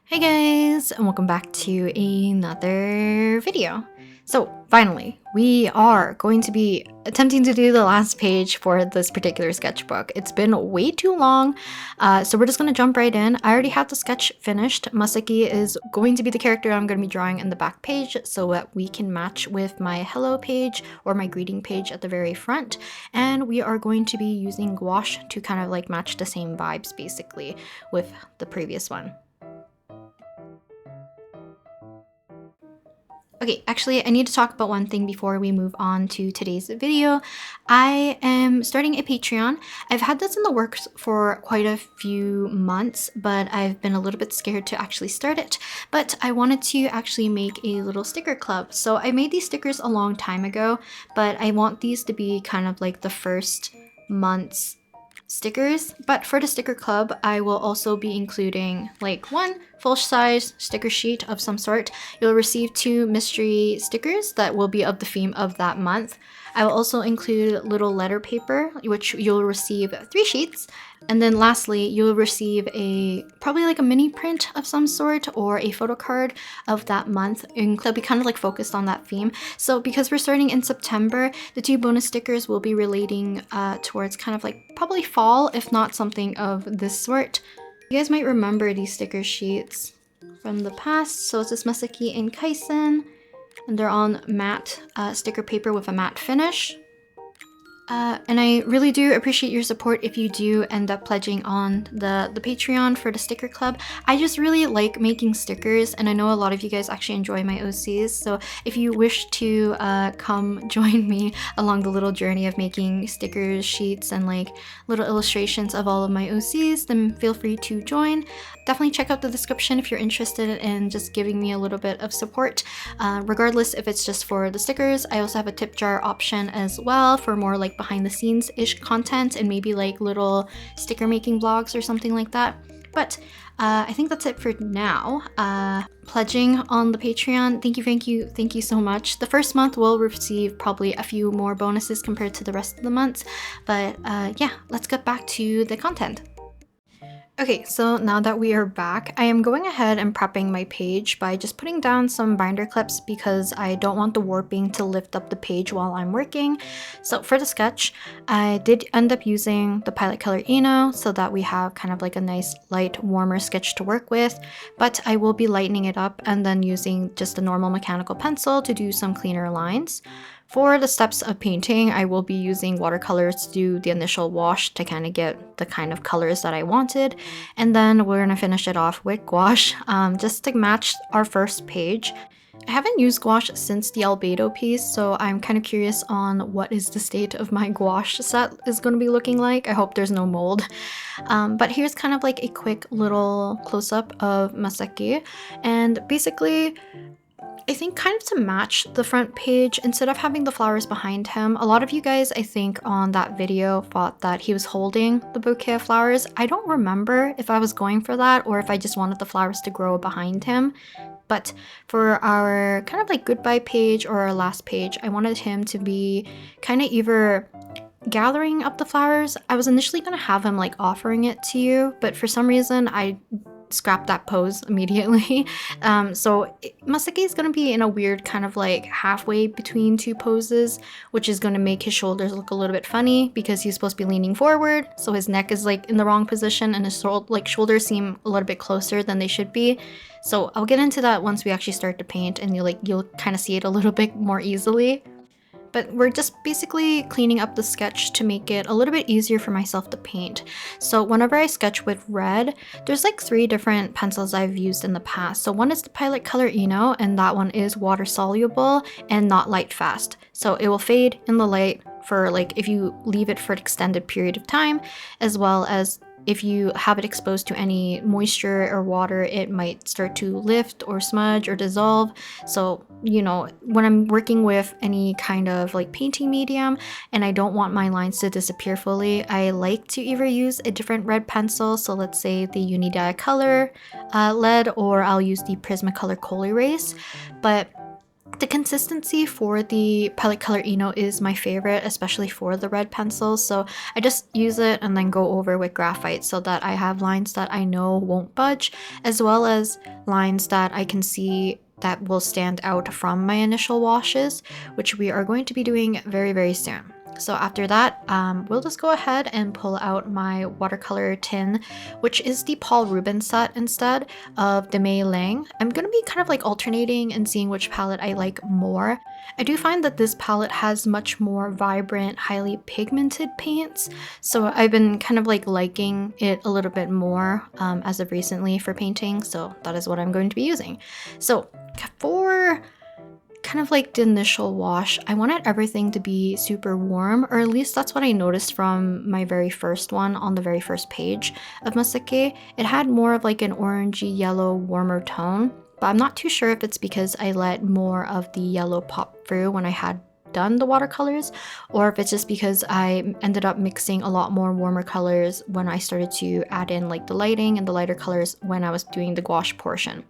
Hey guys, and welcome back to another video. So finally, we are going to be attempting to do the last page for this particular sketchbook. It's been way too long, so we're just going to jump right in. I already have the sketch finished. Masaki is going to be the character I'm going to be drawing in the back page so that we can match with my hello page or my greeting page at the very front. And we are going to be using gouache to kind of like match the same vibes basically with the previous one. Okay, actually, I need to talk about one thing before we move on to today's video. I am starting a Patreon. I've had this in the works for quite a few months, but I've been a little bit scared to actually start it. But I wanted to actually make a little sticker club. So I made these stickers a long time ago, but I want these to be kind of like the first month's stickers. But for the sticker club, I will also be including like one full-size sticker sheet of some sort. You'll receive 2 mystery stickers that will be of the theme of that month. I will also include little letter paper, which you'll receive 3 sheets. And then lastly, you'll receive probably like a mini print of some sort or a photo card of that month, and they'll be kind of like focused on that theme. So because we're starting in September, the 2 bonus stickers will be relating towards kind of like probably fall, if not something of this sort. You guys might remember these sticker sheets from the past. So it's this Masaki and Kaisen, and they're on matte sticker paper with a matte finish. And I really do appreciate your support if you do end up pledging on the Patreon for the sticker club. I just really like making stickers, and I know a lot of you guys actually enjoy my OCs, so if you wish to come join me along the little journey of making stickers, sheets, and like little illustrations of all of my OCs, then feel free to join. Definitely check out the description if you're interested in just giving me a little bit of support. Regardless if it's just for the stickers, I also have a tip jar option as well for more like behind the scenes-ish content and maybe like little sticker making vlogs or something like that. But I think that's it for now. Pledging on the Patreon, thank you so much. The first month will receive probably a few more bonuses compared to the rest of the months, but yeah, let's get back to the content. Okay, so now that we are back, I am going ahead and prepping my page by just putting down some binder clips because I don't want the warping to lift up the page while I'm working. So for the sketch, I did end up using the Color ENO so that we have kind of like a nice light, warmer sketch to work with, but I will be lightening it up and then using just a normal mechanical pencil to do some cleaner lines. For the steps of painting, I will be using watercolors to do the initial wash to kind of get the kind of colors that I wanted. And then we're going to finish it off with gouache just to match our first page. I haven't used gouache since the albedo piece, so I'm kind of curious on what is the state of my gouache set is going to be looking like. I hope there's no mold. But here's kind of like a quick little close-up of Masaki. And basically, I think kind of to match the front page, instead of having the flowers behind him, a lot of you guys, I think, on that video thought that he was holding the bouquet of flowers. I don't remember if I was going for that or if I just wanted the flowers to grow behind him. But for our kind of like goodbye page or our last page, I wanted him to be kind of either gathering up the flowers. I was initially going to have him like offering it to you, but for some reason I scrap that pose immediately. So Masaki is going to be in a weird kind of like halfway between 2 poses, which is going to make his shoulders look a little bit funny because he's supposed to be leaning forward, so his neck is like in the wrong position and his shoulders seem a little bit closer than they should be. So I'll get into that once we actually start to paint, and you'll kind of see it a little bit more easily. But we're just basically cleaning up the sketch to make it a little bit easier for myself to paint. So whenever I sketch with red, there's like 3 different pencils I've used in the past. So one is the Color ENO, and that one is water soluble and not light fast. So it will fade in the light for like if you leave it for an extended period of time, as well as if you have it exposed to any moisture or water, it might start to lift or smudge or dissolve. So, you know, when I'm working with any kind of like painting medium and I don't want my lines to disappear fully, I like to either use a different red pencil. So let's say the Unidye Color lead, or I'll use the Prismacolor Kohl Erase. But The consistency for the palette Color ENO is my favorite, especially for the red pencils. So I just use it and then go over with graphite so that I have lines that I know won't budge, as well as lines that I can see that will stand out from my initial washes, which we are going to be doing very, very soon. So after that, we'll just go ahead and pull out my watercolor tin, which is the Paul Rubens set instead of the Mei Lang. I'm going to be kind of like alternating and seeing which palette I like more. I do find that this palette has much more vibrant, highly pigmented paints, so I've been kind of like liking it a little bit more as of recently for painting, so that is what I'm going to be using. So for kind of like the initial wash, I wanted everything to be super warm, or at least that's what I noticed from my very first one on the very first page of Masake. It had more of like an orangey yellow warmer tone, but I'm not too sure if it's because I let more of the yellow pop through when I had done the watercolors, or if it's just because I ended up mixing a lot more warmer colors when I started to add in like the lighting and the lighter colors when I was doing the gouache portion.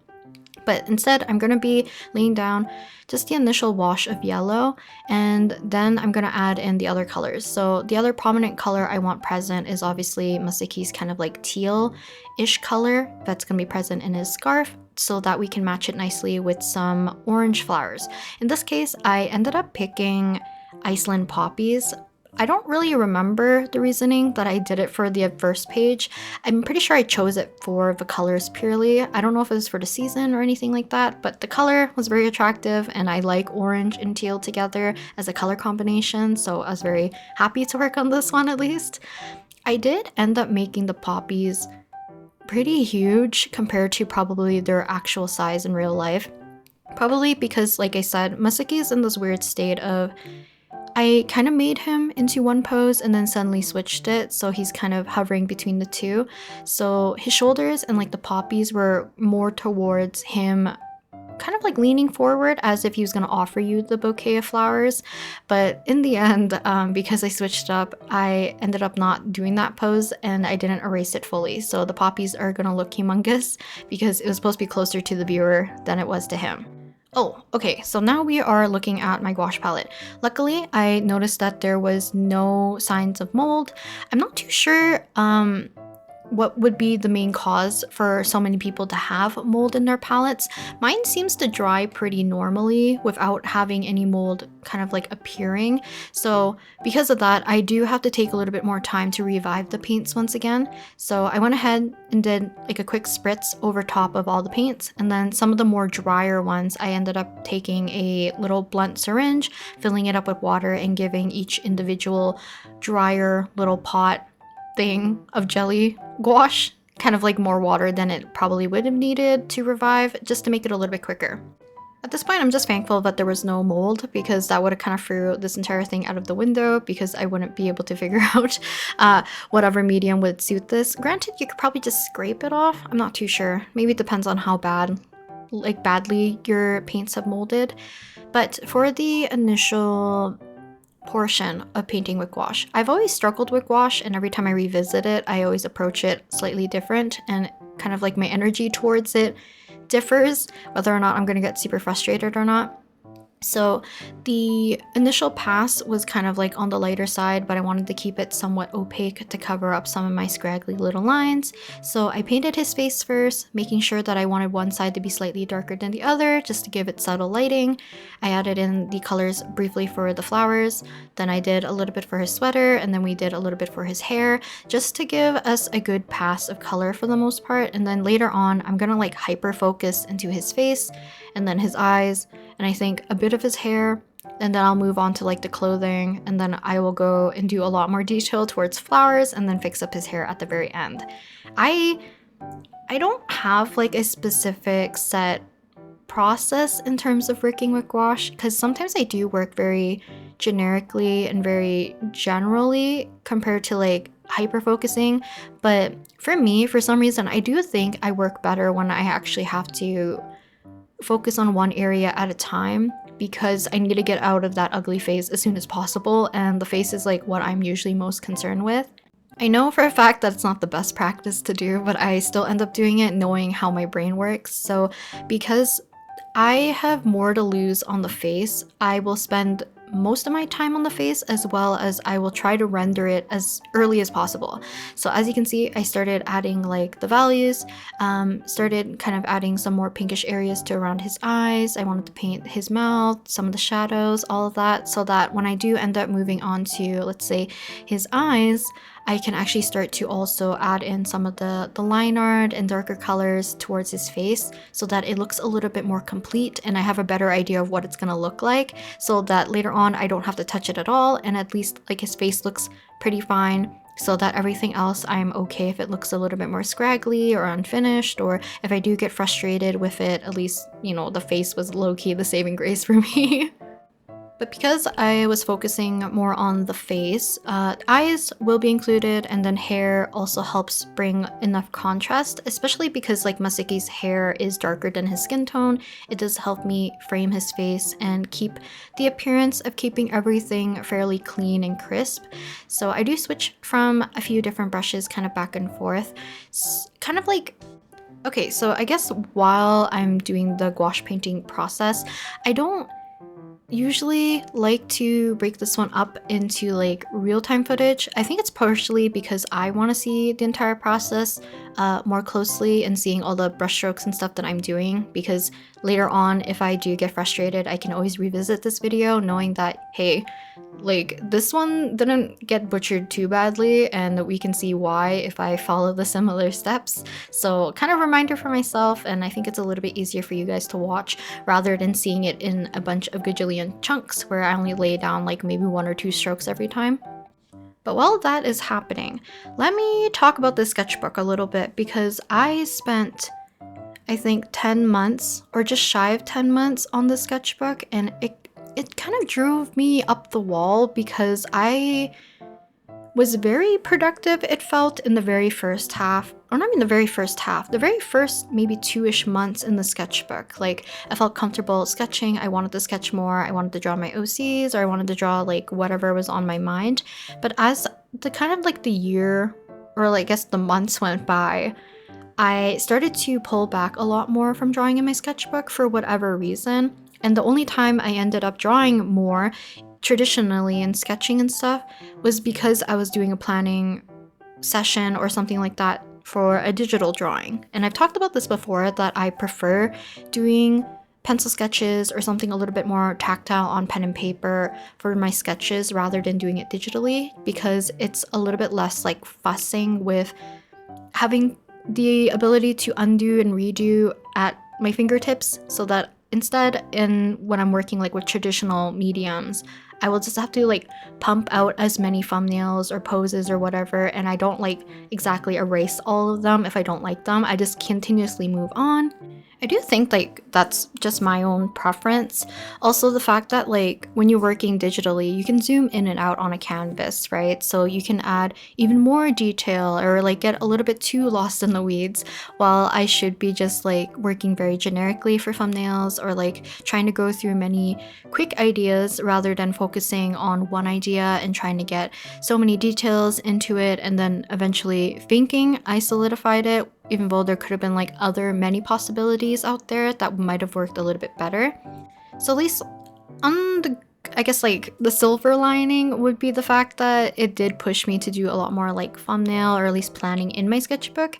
But instead, I'm going to be laying down just the initial wash of yellow, and then I'm going to add in the other colors. So the other prominent color I want present is obviously Masaki's kind of like teal-ish color that's going to be present in his scarf, so that we can match it nicely with some orange flowers. In this case, I ended up picking Iceland poppies. I don't really remember the reasoning that I did it for the first page. I'm pretty sure I chose it for the colors purely. I don't know if it was for the season or anything like that, but the color was very attractive and I like orange and teal together as a color combination, so I was very happy to work on this one at least. I did end up making the poppies pretty huge compared to probably their actual size in real life. Probably because, like I said, Masaki is in this weird state of I kind of made him into one pose and then suddenly switched it, so he's kind of hovering between the two. So his shoulders and like the poppies were more towards him kind of like leaning forward as if he was going to offer you the bouquet of flowers. But in the end, because I switched up, I ended up not doing that pose and I didn't erase it fully. So the poppies are going to look humongous because it was supposed to be closer to the viewer than it was to him. Oh, okay, so now we are looking at my gouache palette. Luckily, I noticed that there was no signs of mold. I'm not too sure what would be the main cause for so many people to have mold in their palettes. Mine seems to dry pretty normally without having any mold kind of like appearing. So because of that, I do have to take a little bit more time to revive the paints once again. So I went ahead and did like a quick spritz over top of all the paints, and then some of the more drier ones, I ended up taking a little blunt syringe, filling it up with water and giving each individual drier little pot thing of jelly gouache, kind of like more water than it probably would have needed to revive, just to make it a little bit quicker. At this point, I'm just thankful that there was no mold, because that would have kind of threw this entire thing out of the window, because I wouldn't be able to figure out whatever medium would suit this. Granted, you could probably just scrape it off. I'm not too sure. Maybe it depends on how badly your paints have molded. But for the initial portion of painting with gouache, I've always struggled with gouache, and every time I revisit it, I always approach it slightly different, and kind of like my energy towards it differs, whether or not I'm going to get super frustrated or not. So the initial pass was kind of like on the lighter side, but I wanted to keep it somewhat opaque to cover up some of my scraggly little lines. So I painted his face first, making sure that I wanted one side to be slightly darker than the other, just to give it subtle lighting. I added in the colors briefly for the flowers, then I did a little bit for his sweater, and then we did a little bit for his hair, just to give us a good pass of color for the most part. And then later on, I'm gonna like hyper focus into his face, and then his eyes, and I think a bit of his hair, and then I'll move on to like the clothing, and then I will go and do a lot more detail towards flowers, and then fix up his hair at the very end. I don't have like a specific set process in terms of working with gouache, because sometimes I do work very generically and very generally compared to like hyper focusing. But for me, for some reason, I do think I work better when I actually have to focus on one area at a time, because I need to get out of that ugly phase as soon as possible, and the face is like what I'm usually most concerned with. I know for a fact that it's not the best practice to do, but I still end up doing it knowing how my brain works. So because I have more to lose on the face, I will spend most of my time on the face, as well as I will try to render it as early as possible. So as you can see, I started adding like the values, started kind of adding some more pinkish areas to around his eyes. I wanted to paint his mouth, some of the shadows, all of that, so that when I do end up moving on to, let's say, his eyes, I can actually start to also add in some of the line art and darker colors towards his face, so that it looks a little bit more complete and I have a better idea of what it's gonna look like, so that later on I don't have to touch it at all, and at least like his face looks pretty fine, so that everything else I'm okay if it looks a little bit more scraggly or unfinished, or if I do get frustrated with it, at least, you know, the face was low-key the saving grace for me. But because I was focusing more on the face, eyes will be included, and then hair also helps bring enough contrast, especially because like Masaki's hair is darker than his skin tone. It does help me frame his face and keep the appearance of keeping everything fairly clean and crisp. So I do switch from a few different brushes kind of back and forth. Kind of like, okay, so I guess while I'm doing the gouache painting process, I don't usually like to break this one up into like real-time footage. I think it's partially because I want to see the entire process more closely and seeing all the brushstrokes and stuff that I'm doing, because later on if I do get frustrated, I can always revisit this video knowing that, hey, like this one didn't get butchered too badly, and we can see why if I follow the similar steps. So kind of reminder for myself, and I think it's a little bit easier for you guys to watch rather than seeing it in a bunch of gajillion chunks where I only lay down like maybe 1 or 2 strokes every time. But while that is happening, let me talk about this sketchbook a little bit, because I spent, I think, 10 months or just shy of 10 months on this sketchbook, and it kind of drove me up the wall because I was very productive, it felt, in the very first half, or not even the very first half, the very first maybe 2-ish months in the sketchbook. Like, I felt comfortable sketching, I wanted to sketch more, I wanted to draw my OCs, or I wanted to draw like whatever was on my mind. But as the kind of like the year, or like I guess the months went by, I started to pull back a lot more from drawing in my sketchbook for whatever reason. And the only time I ended up drawing more traditionally and sketching and stuff was because I was doing a planning session or something like that for a digital drawing. And I've talked about this before, that I prefer doing pencil sketches or something a little bit more tactile on pen and paper for my sketches rather than doing it digitally, because it's a little bit less like fussing with having the ability to undo and redo at my fingertips, so that instead, when I'm working like with traditional mediums, I will just have to like pump out as many thumbnails or poses or whatever, and I don't like exactly erase all of them if I don't like them. I just continuously move on. I do think like that's just my own preference. Also, the fact that like when you're working digitally, you can zoom in and out on a canvas, right? So you can add even more detail or like get a little bit too lost in the weeds, while I should be just like working very generically for thumbnails, or like trying to go through many quick ideas rather than focusing on one idea and trying to get so many details into it, and then eventually thinking I solidified it, even though there could have been like other many possibilities out there that might have worked a little bit better. So at least on the, I guess like the silver lining would be the fact that it did push me to do a lot more like thumbnail or at least planning in my sketchbook,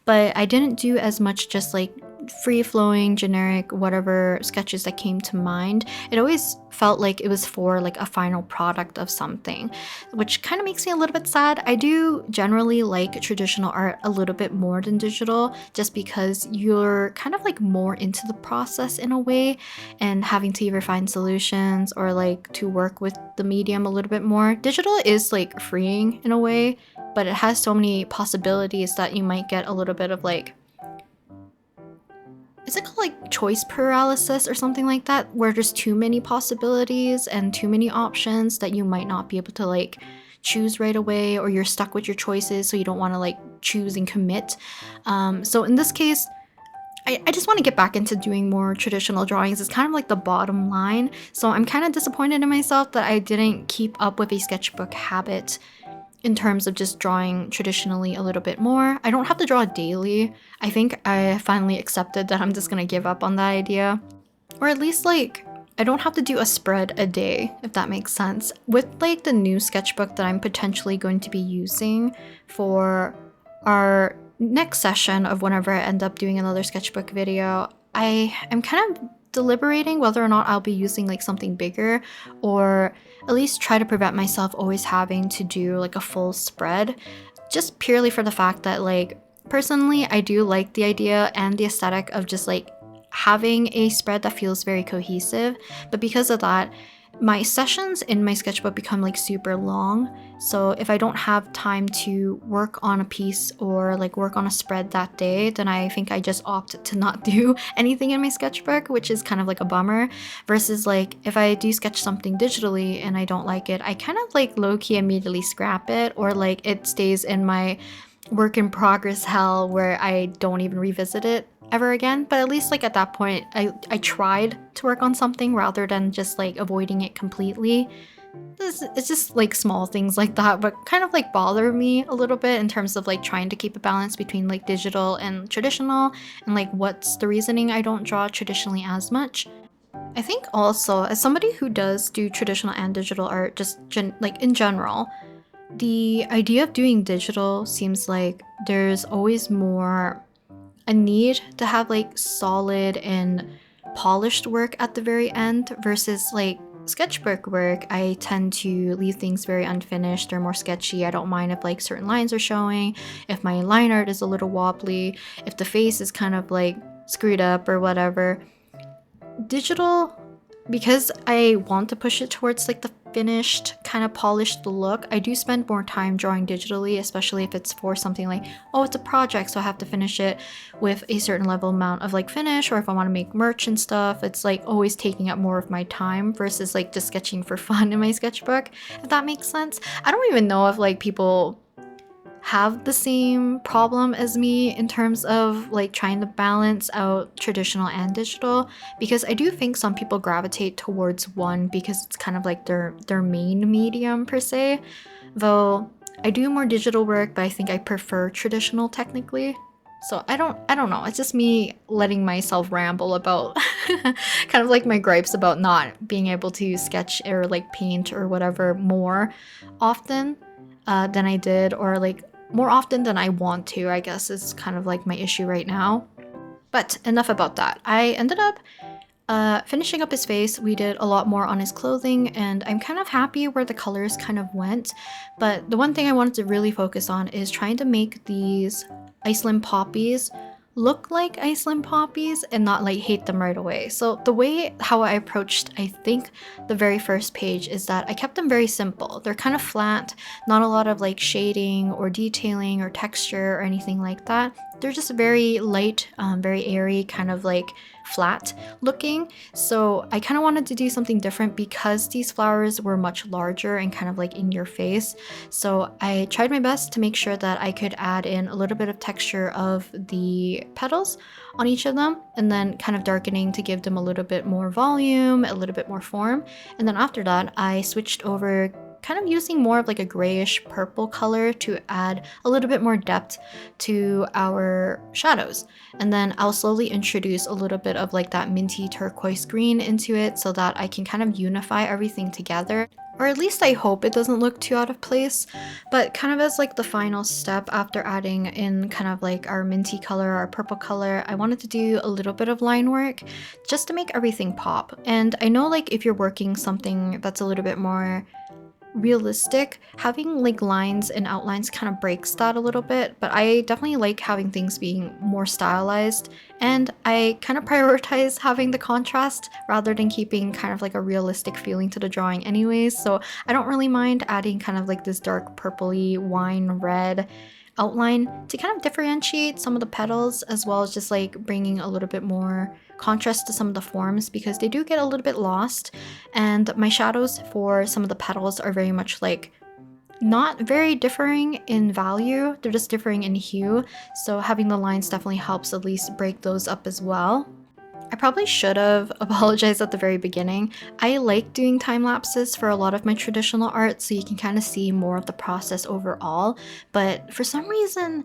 but I didn't do as much just like free-flowing generic whatever sketches that came to mind. It always felt like it was for like a final product of something, which kind of makes me a little bit sad. I do generally like traditional art a little bit more than digital, just because you're kind of like more into the process in a way, and having to either find solutions or like to work with the medium a little bit more. Digital is like freeing in a way, but it has so many possibilities that you might get a little bit of like, is it called like choice paralysis or something like that, where there's too many possibilities and too many options that you might not be able to like choose right away, or you're stuck with your choices so you don't want to like choose and commit. So in this case, I just want to get back into doing more traditional drawings. It's kind of like the bottom line. So I'm kind of disappointed in myself that I didn't keep up with a sketchbook habit in terms of just drawing traditionally a little bit more. I don't have to draw daily. I think I finally accepted that I'm just gonna give up on that idea. Or at least like I don't have to do a spread a day, if that makes sense. With like the new sketchbook that I'm potentially going to be using for our next session of whenever I end up doing another sketchbook video, I am kind of deliberating whether or not I'll be using like something bigger, or at least try to prevent myself always having to do like a full spread, just purely for the fact that like personally I do like the idea and the aesthetic of just like having a spread that feels very cohesive, but because of that, my sessions in my sketchbook become like super long. So if I don't have time to work on a piece or like work on a spread that day, then I think I just opt to not do anything in my sketchbook, which is kind of like a bummer. Versus like if I do sketch something digitally and I don't like it, I kind of like low-key immediately scrap it, or like it stays in my work in progress hell where I don't even revisit it ever again. But at least like at that point I tried to work on something rather than just like avoiding it completely. It's just like small things like that, but kind of like bother me a little bit in terms of like trying to keep a balance between like digital and traditional, and like what's the reasoning I don't draw traditionally as much. I think also as somebody who does do traditional and digital art, just like in general, the idea of doing digital seems like there's always more a need to have like solid and polished work at the very end, versus like sketchbook work, I tend to leave things very unfinished. They're more sketchy. I don't mind if like certain lines are showing, if my line art is a little wobbly, if the face is kind of like screwed up or whatever. Digital, because I want to push it towards like the finished kind of polished look, I do spend more time drawing digitally, especially if it's for something like, oh, it's a project, so I have to finish it with a certain level amount of like finish, or if I want to make merch and stuff, it's like always taking up more of my time versus like just sketching for fun in my sketchbook, if that makes sense. I don't even know if like people have the same problem as me in terms of like trying to balance out traditional and digital, because I do think some people gravitate towards one because it's kind of like their main medium per se, though I do more digital work, but I think I prefer traditional technically. So I don't know, it's just me letting myself ramble about kind of like my gripes about not being able to sketch or like paint or whatever more often than I did, or like more often than I want to, I guess, is kind of like my issue right now. But enough about that. I ended up finishing up his face. We did a lot more on his clothing, and I'm kind of happy where the colors kind of went. But the one thing I wanted to really focus on is trying to make these Iceland poppies look like Iceland poppies and not like hate them right away. So the way how I approached, I think, the very first page is that I kept them very simple. They're kind of flat, not a lot of like shading or detailing or texture or anything like that. They're just very light, very airy, kind of like flat looking. So I kind of wanted to do something different because these flowers were much larger and kind of like in your face. So I tried my best to make sure that I could add in a little bit of texture of the petals on each of them, and then kind of darkening to give them a little bit more volume, a little bit more form. And then after that, I switched over kind of using more of like a grayish purple color to add a little bit more depth to our shadows. And then I'll slowly introduce a little bit of like that minty turquoise green into it so that I can kind of unify everything together. Or at least I hope it doesn't look too out of place. But kind of as like the final step after adding in kind of like our minty color, our purple color, I wanted to do a little bit of line work just to make everything pop. And I know like if you're working something that's a little bit more realistic, having like lines and outlines kind of breaks that a little bit, but I definitely like having things being more stylized, and I kind of prioritize having the contrast rather than keeping kind of like a realistic feeling to the drawing anyways. So I don't really mind adding kind of like this dark purpley wine red outline to kind of differentiate some of the petals, as well as just like bringing a little bit more contrast to some of the forms, because they do get a little bit lost. And my shadows for some of the petals are very much like not very differing in value, they're just differing in hue, so having the lines definitely helps at least break those up as well. I probably should have apologized at the very beginning. I like doing time lapses for a lot of my traditional art so you can kind of see more of the process overall, but for some reason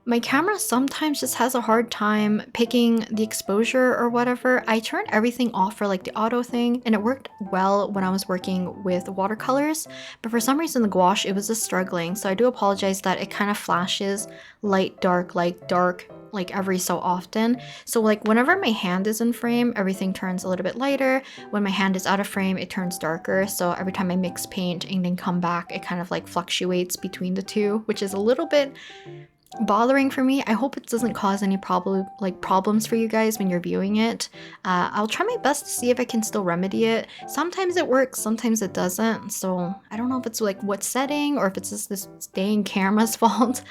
My camera sometimes just has a hard time picking the exposure or whatever. I turned everything off for like the auto thing, and it worked well when I was working with watercolors, but for some reason the gouache, it was just struggling. So I do apologize that it kind of flashes light, dark, like every so often. So like whenever my hand is in frame, everything turns a little bit lighter. When my hand is out of frame, it turns darker. So every time I mix paint and then come back, it kind of like fluctuates between the two, which is a little bit bothering for me. I hope it doesn't cause any problems for you guys when you're viewing it. I'll try my best to see if I can still remedy it. Sometimes it works, sometimes it doesn't. So I don't know if it's like what setting or if it's just this dang camera's fault.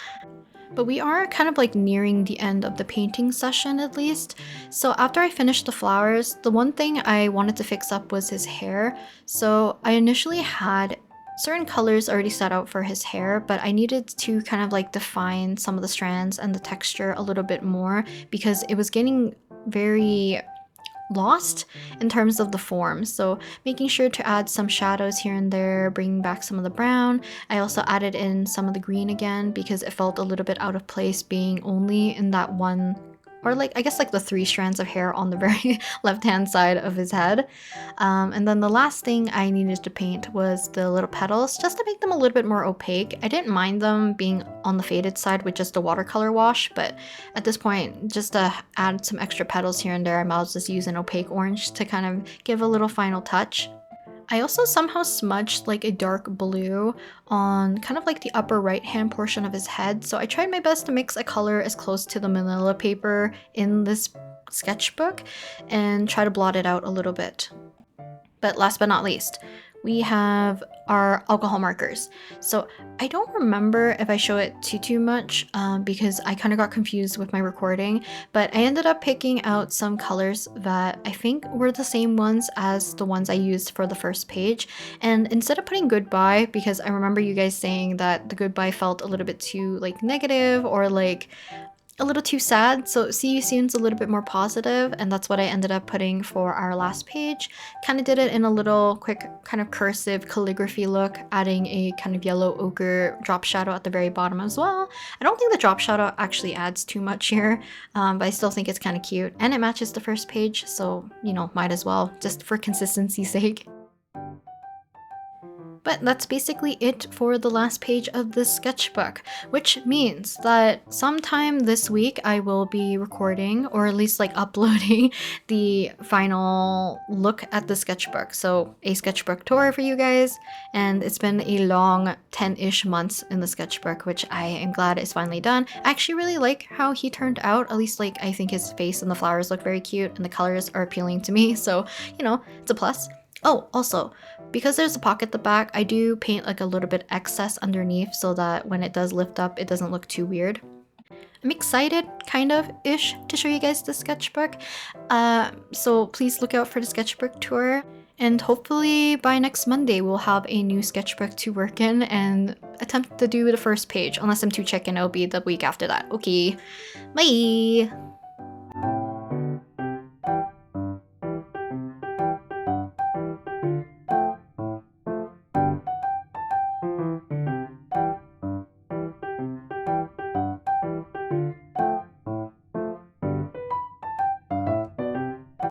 But we are kind of like nearing the end of the painting session at least. So after I finished the flowers, the one thing I wanted to fix up was his hair. So I initially had certain colors already set out for his hair, but I needed to kind of like define some of the strands and the texture a little bit more because it was getting very lost in terms of the form. So making sure to add some shadows here and there, bringing back some of the brown. I also added in some of the green again because it felt a little bit out of place being only in that one, or like I guess like the 3 strands of hair on the very left hand side of his head. And then the last thing I needed to paint was the little petals, just to make them a little bit more opaque. I didn't mind them being on the faded side with just a watercolor wash, but at this point, just to add some extra petals here and there, I might as well just use an opaque orange to kind of give a little final touch. I also somehow smudged like a dark blue on kind of like the upper right hand portion of his head. So I tried my best to mix a color as close to the manila paper in this sketchbook and try to blot it out a little bit. But last but not least, we have our alcohol markers. So I don't remember if I show it too much because I kind of got confused with my recording, but I ended up picking out some colors that I think were the same ones as the ones I used for the first page. And instead of putting goodbye, because I remember you guys saying that the goodbye felt a little bit too like negative or like a little too sad, so see you soon's a little bit more positive, and that's what I ended up putting for our last page. Kind of did it in a little quick kind of cursive calligraphy look, adding a kind of yellow ochre drop shadow at the very bottom as well. I don't think the drop shadow actually adds too much here, but I still think it's kind of cute, and it matches the first page, so you know, might as well, just for consistency's sake. But that's basically it for the last page of this sketchbook, which means that sometime this week I will be recording, or at least like uploading, the final look at the sketchbook. So a sketchbook tour for you guys, and it's been a long 10-ish months in the sketchbook, which I am glad is finally done. I actually really like how he turned out, at least like I think his face and the flowers look very cute and the colors are appealing to me, so you know, it's a plus. Oh, also, because there's a pocket at the back, I do paint like a little bit excess underneath so that when it does lift up, it doesn't look too weird. I'm excited, kind of-ish, to show you guys the sketchbook. So please look out for the sketchbook tour. And hopefully by next Monday, we'll have a new sketchbook to work in and attempt to do the first page. Unless I'm too chicken, it'll be the week after that. Okay, bye!